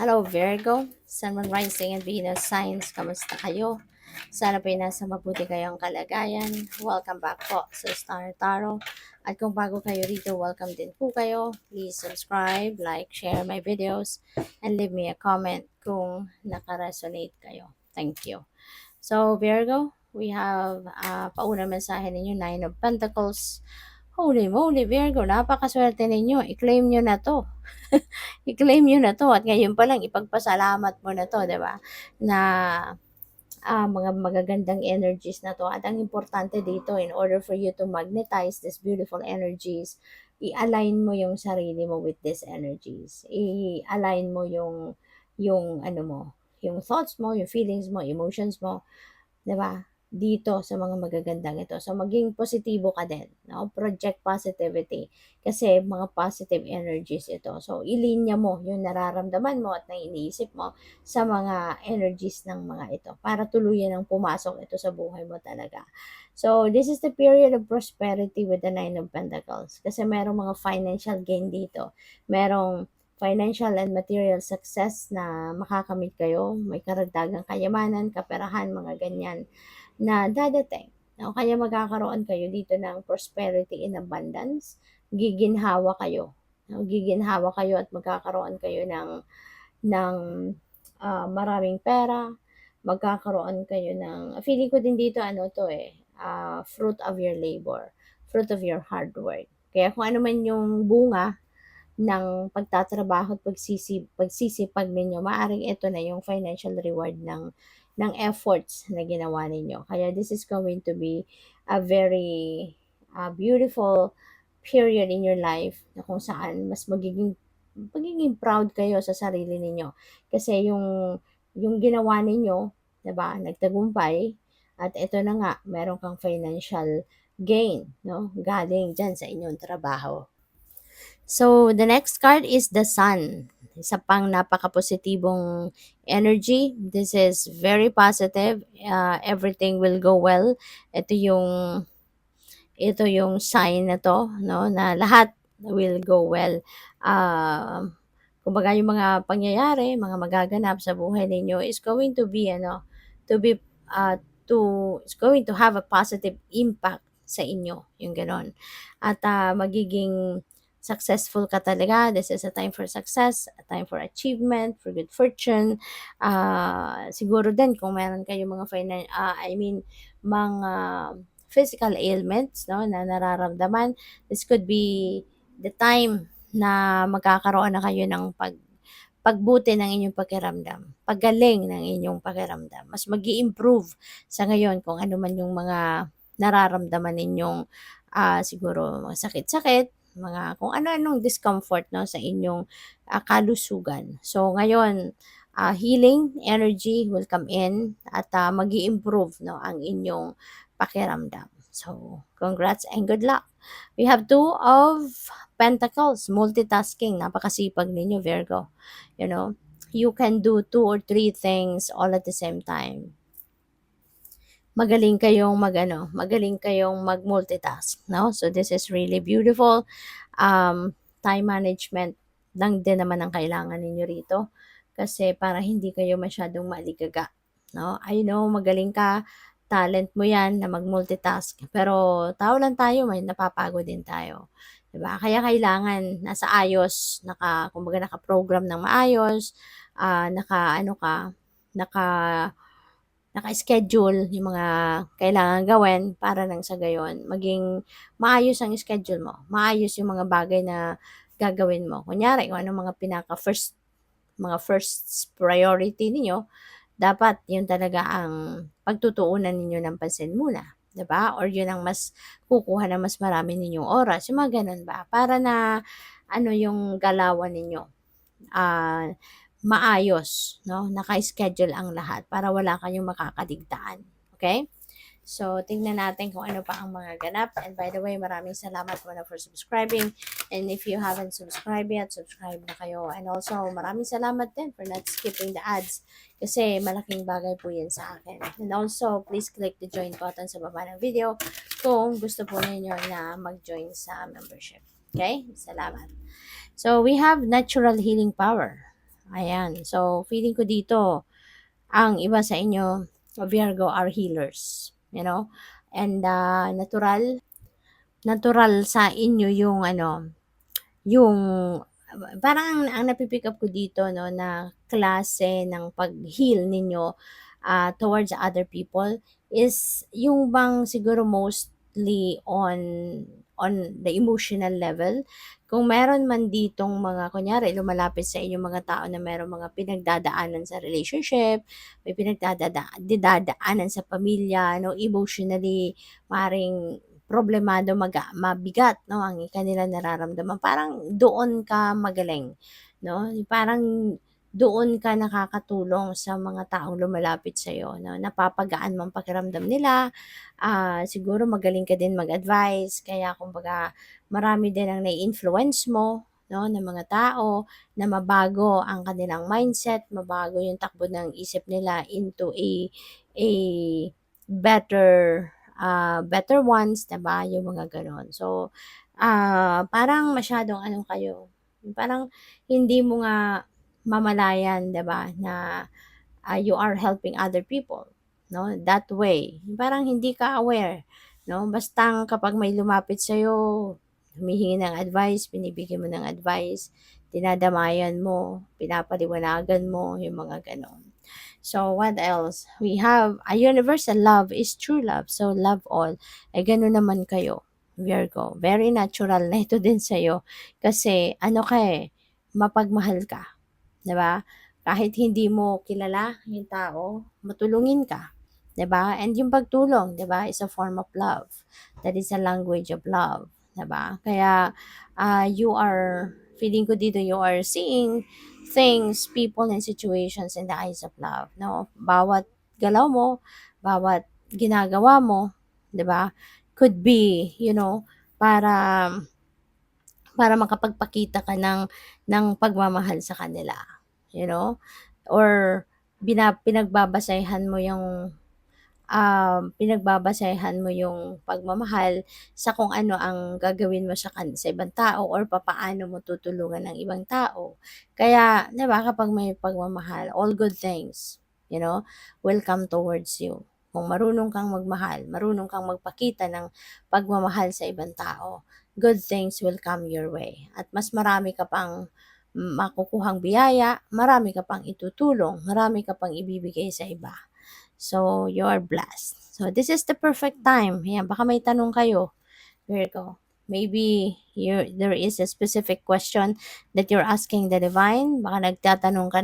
Hello Virgo, Sun, Moon, Rising, and Venus signs. Kamusta kayo? Sana po nasa mabuti kayong kalagayan. Welcome back po sa Star Tarot. At kung bago kayo rito, welcome din po kayo. Please subscribe, like, share my videos, and leave me a comment kung nakaresonate kayo. Thank you. So Virgo, we have paunang mensahe ninyo, Nine of Pentacles. Holy moly, Virgo, napakaswerte ninyo. I-claim nyo na to. I-claim nyo na to. At ngayon pa lang, ipagpasalamat mo na to, di ba? Na mga magagandang energies na to. At ang importante dito, in order for you to magnetize these beautiful energies, i-align mo yung sarili mo with these energies. I-align mo yung ano mo, yung thoughts mo, yung feelings mo, emotions mo, 'di ba? Dito sa mga magagandang ito. So maging positibo ka din, no? Project positivity kasi mga positive energies ito. So ilinya mo yung nararamdaman mo at iniisip mo sa mga energies ng mga ito para tuluyan ang pumasok ito sa buhay mo talaga. So this is the period of prosperity with the Nine of Pentacles kasi merong mga financial gain dito. Merong financial and material success na makakamit kayo, may karagdagang kayamanan, kaperahan, mga ganyan na dadating. No? Kaya magkakaroon kayo dito ng prosperity in abundance, giginhawa kayo. No? Giginhawa kayo at magkakaroon kayo ng maraming pera, magkakaroon kayo ng, feeling ko din dito, ano to fruit of your labor, fruit of your hard work. Kaya kung ano man yung bunga ng pagtatrabaho at pagsisipag ninyo, maaring ito na yung financial reward ng efforts na ginawa ninyo. Kaya this is going to be a very beautiful period in your life na kung saan mas magiging proud kayo sa sarili ninyo. Kasi yung ginawa ninyo, 'di ba, nagtagumpay at ito na nga, meron kang financial gain, no? Galing diyan sa inyong trabaho. So, the next card is the Sun. Isa pang napaka-positibong energy. This is very positive. Everything will go well. Ito yung sign na to, no, na lahat will go well. Kumbaga yung mga pangyayari, mga magaganap sa buhay ninyo is going to be to be uh, it's going to have a positive impact sa inyo, yung ganon. At magiging successful ka talaga. This is a time for success, a time for achievement, for good fortune. Siguro din kung meron kayong mga mga physical ailments, no, na nararamdaman, this could be the time na magkakaroon na kayo ng pagbuti ng inyong pakiramdam, paggaling ng inyong pakiramdam. Mas mag-i-improve sa ngayon kung ano man yung mga nararamdaman ninyong siguro mga sakit-sakit, mga kung ano-anong discomfort, no, sa inyong kalusugan. So ngayon, healing energy will come in at mag-i-improve, no, ang inyong pakiramdam. So congrats and good luck. We have Two of Pentacles, multitasking, napakasipag ninyo, Virgo. You know, you can do 2 or 3 things all at the same time. Magaling kayong magaling kayong mag-multitask, no? So this is really beautiful. Time management lang din naman ang kailangan ninyo rito kasi para hindi kayo masyadong maligaga, no? I know magaling ka, talent mo 'yan na mag-multitask, pero tao lang tayo, may napapagod din tayo, 'di ba? Kaya kailangan nasa ayos, kumbaga naka-program ng maayos, naka-ano ka, naka naka-schedule yung mga kailangan gawin para nang sa gayon maging maayos ang schedule mo, maayos yung mga bagay na gagawin mo. Kunyari, kung anong mga first priority ninyo, dapat yun talaga ang pagtutuunan ninyo ng pansin muna, 'di ba? Or yun ang mas kukuha ng mas marami ninyong oras, yung mga ganun ba? Para na yung galawan ninyo maayos, no? Naka-schedule ang lahat para wala kayong makakaligtaan. Okay? So, tingnan natin kung ano pa ang mga ganap. And by the way, maraming salamat muna for subscribing. And if you haven't subscribed yet, subscribe na kayo. And also, maraming salamat din for not skipping the ads. Kasi malaking bagay po yan sa akin. And also, please click the join button sa baba ng video kung gusto po ninyo na mag-join sa membership. Okay? Salamat. So, we have natural healing power. Ayan. So, feeling ko dito, ang iba sa inyo, Virgo, are healers. You know? And natural sa inyo yung yung parang ang napi-pick up ko dito 'no, na klase ng pag-heal ninyo, towards other people is yung bang siguro mostly on the emotional level. Kung meron man ditong mga kunyari lumalapit sa inyo mga tao na merong mga pinagdadaanan sa relationship, may dinadaanan sa pamilya 'no, emotionally maaaring problemado, mabigat 'no, ang kanilang nararamdaman, parang doon ka magaling 'no, parang doon ka nakakatulong sa mga taong lumalapit sa'yo 'no, napapagaan mo ang pakiramdam nila, siguro magaling ka din mag-advice kaya kumbaga marami din ang nai-influence mo 'no, ng mga tao na mabago ang kanilang mindset, mabago yung takbo ng isip nila into a better ones, 'di ba, yung mga gano'n. So, parang masyadong ano kayo, yung parang hindi mo nga mamalayan, 'di ba, na, you are helping other people, 'no, that way. Yung parang hindi ka aware, 'no, bastang kapag may lumapit sa'yo, humihingi ng advice, binibigyan mo ng advice, dinadamayan mo, pinapaliwanagan mo, yung mga gano'n. So, what else? We have a universal love is true love. So, love all. Eh, ganun naman kayo, Virgo. Very natural na ito din sa'yo. Kasi, ano ka eh, mapagmahal ka. 'Di ba? Kahit hindi mo kilala yung tao, matulungin ka. 'Di ba? And yung pagtulong, 'di ba, is a form of love. That is a language of love. 'Di ba? Kaya, you are, feeling ko dito, you are seeing things, people, and situations in the eyes of love. No? Bawat galaw mo, bawat ginagawa mo, 'di ba? Could be, para makapagpakita ka ng pagmamahal sa kanila, you know? Or pinagbabasehan mo yung pagmamahal sa kung ano ang gagawin mo sa ibang tao or papaano mo tutulungan ng ibang tao. Kaya, 'di ba, kapag may pagmamahal, all good things, will come towards you. Kung marunong kang magmahal, marunong kang magpakita ng pagmamahal sa ibang tao, good things will come your way. At mas marami ka pang makukuhang biyaya, marami ka pang itutulong, marami ka pang ibibigay sa iba. So, you're blessed. So, this is the perfect time. Yan, baka may tanong kayo, Virgo. Maybe there is a specific question that you're asking the divine. Baka nagtatanong ka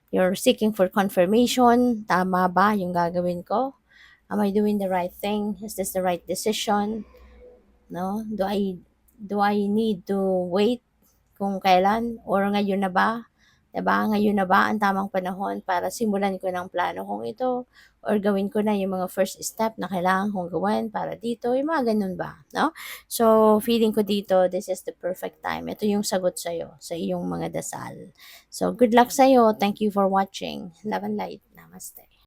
you're seeking for confirmation. Tama ba yung gagawin ko? Am I doing the right thing? Is this the right decision? No? Do I need to wait kung kailan or ngayon na ba? 'Di ba? Ngayon na ba ang tamang panahon para simulan ko ng plano kong ito or gawin ko na yung mga first step na kailangan kong gawin para dito, yung mga ganun ba, no? So, feeling ko dito, this is the perfect time. Ito yung sagot sa'yo, sa iyong mga dasal. So, good luck sa'yo. Thank you for watching. Love and light. Namaste.